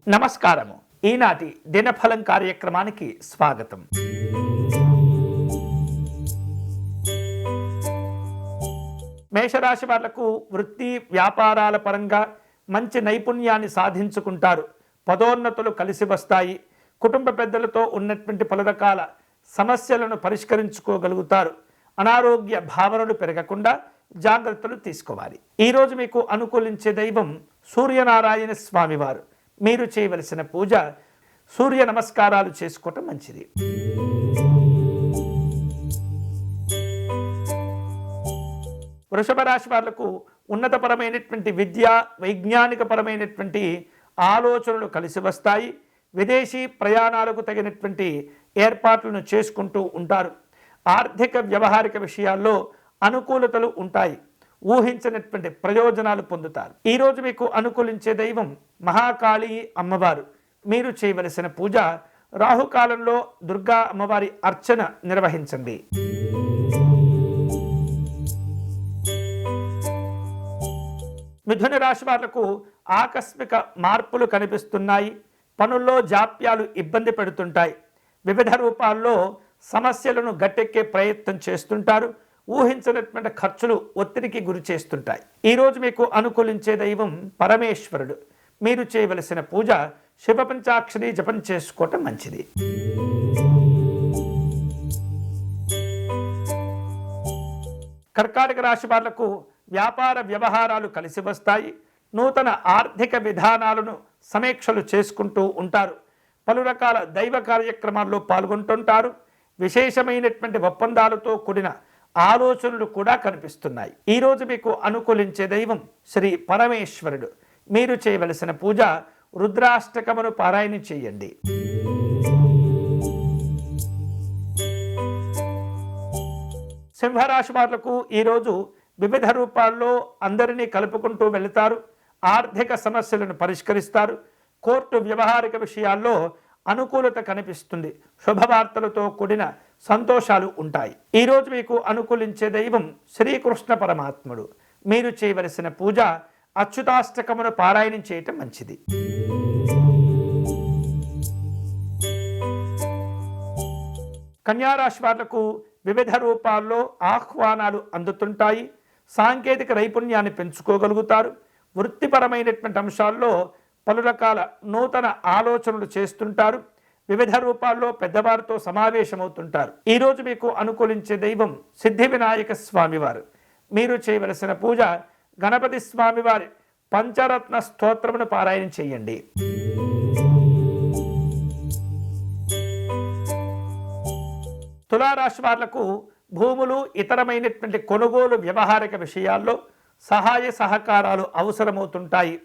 నమస్కారము. ఈనాటి దినఫలం కార్యక్రమానికి స్వాగతం. మేషరాశి వాళ్లకు వృత్తి వ్యాపారాల పరంగా మంచి నైపుణ్యాన్ని సాధించుకుంటారు. పదోన్నతులు కలిసి వస్తాయి. కుటుంబ పెద్దలతో ఉన్నటువంటి పలు రకాల సమస్యలను పరిష్కరించుకోగలుగుతారు. అనారోగ్య భావనలు పెరగకుండా జాగ్రత్తలు తీసుకోవాలి. ఈరోజు మీకు అనుకూలించే దైవం సూర్యనారాయణ స్వామివారు. మీరు చేయవలసిన పూజ సూర్య నమస్కారాలు చేసుకోవటం మంచిది. వృషభ రాశి వాళ్లకు ఉన్నతపరమైనటువంటి విద్య, వైజ్ఞానికపరమైనటువంటి ఆలోచనలు కలిసి వస్తాయి. విదేశీ ప్రయాణాలకు తగినటువంటి ఏర్పాట్లను చేసుకుంటూ ఉంటారు. ఆర్థిక వ్యవహారిక విషయాల్లో అనుకూలతలు ఉంటాయి. ఊహించినటువంటి ప్రయోజనాలు పొందుతారు. ఈరోజు మీకు అనుకూలించే దైవం మహాకాళి అమ్మవారు. మీరు చేయవలసిన పూజ రాహుకాలంలో దుర్గా అమ్మవారి అర్చన నిర్వహించండి. మిథున రాశి వాళ్లకు ఆకస్మిక మార్పులు కనిపిస్తున్నాయి. పనుల్లో జాప్యాలు ఇబ్బంది పెడుతుంటాయి. వివిధ రూపాల్లో సమస్యలను గట్టెక్కే ప్రయత్నం చేస్తుంటారు. ఊహించినటువంటి ఖర్చులు ఒత్తిడికి గురి చేస్తుంటాయి. ఈరోజు మీకు అనుకూలించే దైవం పరమేశ్వరుడు. మీరు చేయవలసిన పూజ శివ పంచాక్షరి జపం చేసుకోవటం మంచిది. కర్కాటక రాశి వాళ్లకు వ్యాపార వ్యవహారాలు కలిసి వస్తాయి. నూతన ఆర్థిక విధానాలను సమీక్షలు చేసుకుంటూ ఉంటారు. పలు రకాల దైవ కార్యక్రమాల్లో పాల్గొంటుంటారు. విశేషమైనటువంటి ఒప్పందాలతో కూడిన ఆలోచనలు కూడా కనిపిస్తున్నాయి. ఈరోజు మీకు అనుకూలించే దైవం శ్రీ పరమేశ్వరుడు. మీరు చేయవలసిన పూజ రుద్రాష్టకమును పారాయణ చేయండి. సింహరాశి వాళ్లకు ఈరోజు వివిధ రూపాల్లో అందరినీ కలుపుకుంటూ వెళతారు. ఆర్థిక సమస్యలను పరిష్కరిస్తారు. కోర్టు వ్యవహారిక విషయాల్లో అనుకూలత కనిపిస్తుంది. శుభవార్తలతో కూడిన సంతోషాలు ఉంటాయి. ఈరోజు మీకు అనుకూలించే దైవం శ్రీకృష్ణ పరమాత్ముడు. మీరు చేయవలసిన పూజ అచ్యుతాష్టకమును పారాయణం చేయటం మంచిది. కన్యారాశి వాళ్లకు వివిధ రూపాల్లో ఆహ్వానాలు అందుతుంటాయి. సాంకేతిక నైపుణ్యాన్ని పెంచుకోగలుగుతారు. వృత్తిపరమైనటువంటి అంశాల్లో పలు రకాల నూతన ఆలోచనలు చేస్తుంటారు. వివిధ రూపాల్లో పెద్దవారితో సమావేశమవుతుంటారు. ఈరోజు మీకు అనుకూలించే దైవం సిద్ధి వినాయక స్వామివారు. మీరు చేయవలసిన పూజ గణపతి స్వామివారి పంచరత్న స్తోత్రమును పారాయణ చేయండి. తులారాశి వాళ్లకు భూములు, ఇతరమైనటువంటి కొనుగోలు వ్యవహారిక విషయాల్లో సహాయ సహకారాలు అవసరమవుతుంటాయి.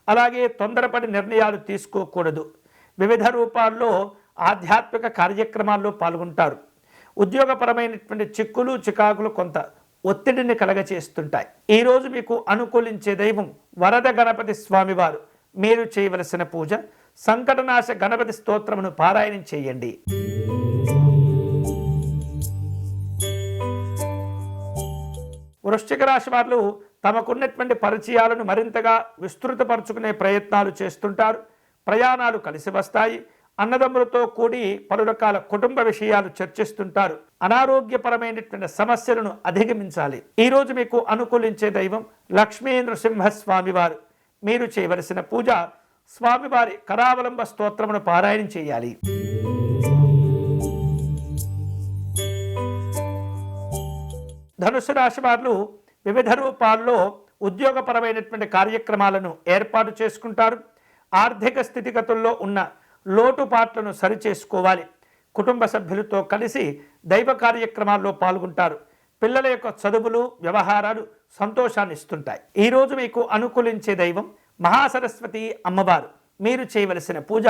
అలాగే తొందరపడి నిర్ణయాలు తీసుకోకూడదు. వివిధ రూపాల్లో ఆధ్యాత్మిక కార్యక్రమాల్లో పాల్గొంటారు. ఉద్యోగపరమైనటువంటి చిక్కులు చికాకులు కొంత ఒత్తిడిని కలగచేస్తుంటాయి. ఈరోజు మీకు అనుకూలించే దైవం వరద గణపతి స్వామివారు. మీరు చేయవలసిన పూజ సంకటనాశ గణపతి స్తోత్రమును పారాయణం చేయండి. వృశ్చిక రాశి వారు తమకున్నటువంటి పరిచయాలను మరింతగా విస్తృతపరుచుకునే ప్రయత్నాలు చేస్తుంటారు. ప్రయాణాలు కలిసి వస్తాయి. అన్నదమ్ములతో కూడి పలు రకాల కుటుంబ విషయాలు చర్చిస్తుంటారు. అనారోగ్యపరమైనటువంటి సమస్యలను అధిగమించాలి. ఈరోజు మీకు అనుకూలించే దైవం లక్ష్మీ నృసింహ స్వామివారు. మీరు చేయవలసిన పూజ స్వామివారి కరావలంబ స్తోత్రమును పారాయణం చేయాలి. ధనుసు రాశి వారు వివిధ రూపాల్లో ఉద్యోగపరమైనటువంటి కార్యక్రమాలను ఏర్పాటు చేసుకుంటారు. ఆర్థిక స్థితిగతుల్లో ఉన్న లోటుపాట్లను సరిచేసుకోవాలి. కుటుంబ సభ్యులతో కలిసి దైవ కార్యక్రమాల్లో పాల్గొంటారు. పిల్లల యొక్క చదువులు, వ్యవహారాలు సంతోషాన్ని ఇస్తుంటాయి. ఈరోజు మీకు అనుకూలించే దైవం మహాసరస్వతి అమ్మవారు. మీరు చేయవలసిన పూజ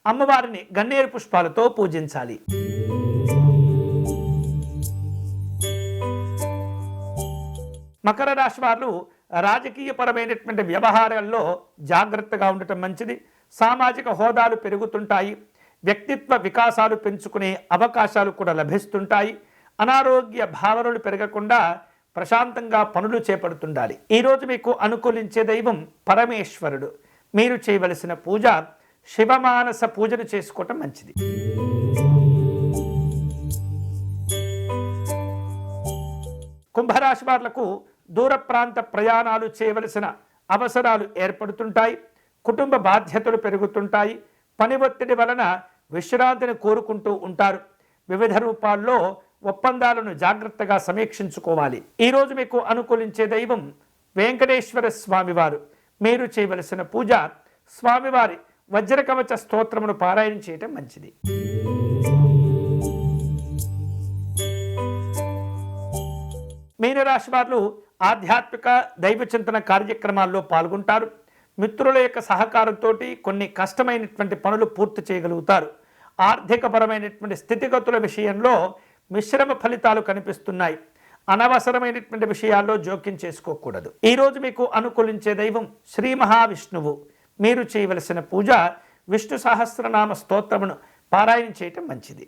అమ్మవారిని గన్నేరు పుష్పాలతో పూజించాలి. మకర రాశి వారు రాజకీయపరమైనటువంటి వ్యవహారాల్లో జాగ్రత్తగా ఉండటం మంచిది. సామాజిక హోదాలు పెరుగుతుంటాయి. వ్యక్తిత్వ వికాసాలు పెంచుకునే అవకాశాలు కూడా లభిస్తుంటాయి. అనారోగ్య భావనలు పెరగకుండా ప్రశాంతంగా పనులు చేపడుతుండాలి. ఈరోజు మీకు అనుకూలించే దైవం పరమేశ్వరుడు. మీరు చేయవలసిన పూజ శివమానస పూజను చేసుకోవటం మంచిది. కుంభరాశి వాళ్లకు దూర ప్రాంత ప్రయాణాలు చేయవలసిన అవసరాలు ఏర్పడుతుంటాయి. కుటుంబ బాధ్యతలు పెరుగుతుంటాయి. పని ఒత్తిడి వలన విశ్రాంతిని కోరుకుంటూ ఉంటారు. వివిధ రూపాల్లో ఒప్పందాలను జాగ్రత్తగా సమీక్షించుకోవాలి. ఈరోజు మీకు అనుకూలించే దైవం వెంకటేశ్వర స్వామివారు. మీరు చేయవలసిన పూజ స్వామివారి వజ్రకవచ స్తోత్రమును పారాయణ చేయటం మంచిది. మీనరాశి వారు ఆధ్యాత్మిక దైవ చింతన కార్యక్రమాల్లో పాల్గొంటారు. మిత్రుల యొక్క సహకారంతో కొన్ని కష్టమైనటువంటి పనులు పూర్తి చేయగలుగుతారు. ఆర్థికపరమైనటువంటి స్థితిగతుల విషయంలో మిశ్రమ ఫలితాలు కనిపిస్తున్నాయి. అనవసరమైనటువంటి విషయాల్లో జోక్యం చేసుకోకూడదు. ఈరోజు మీకు అనుకూలించే దైవం శ్రీ మహావిష్ణువు. మీరు చేయవలసిన పూజ విష్ణు సహస్రనామ స్తోత్రమును పారాయణ చేయటం మంచిది.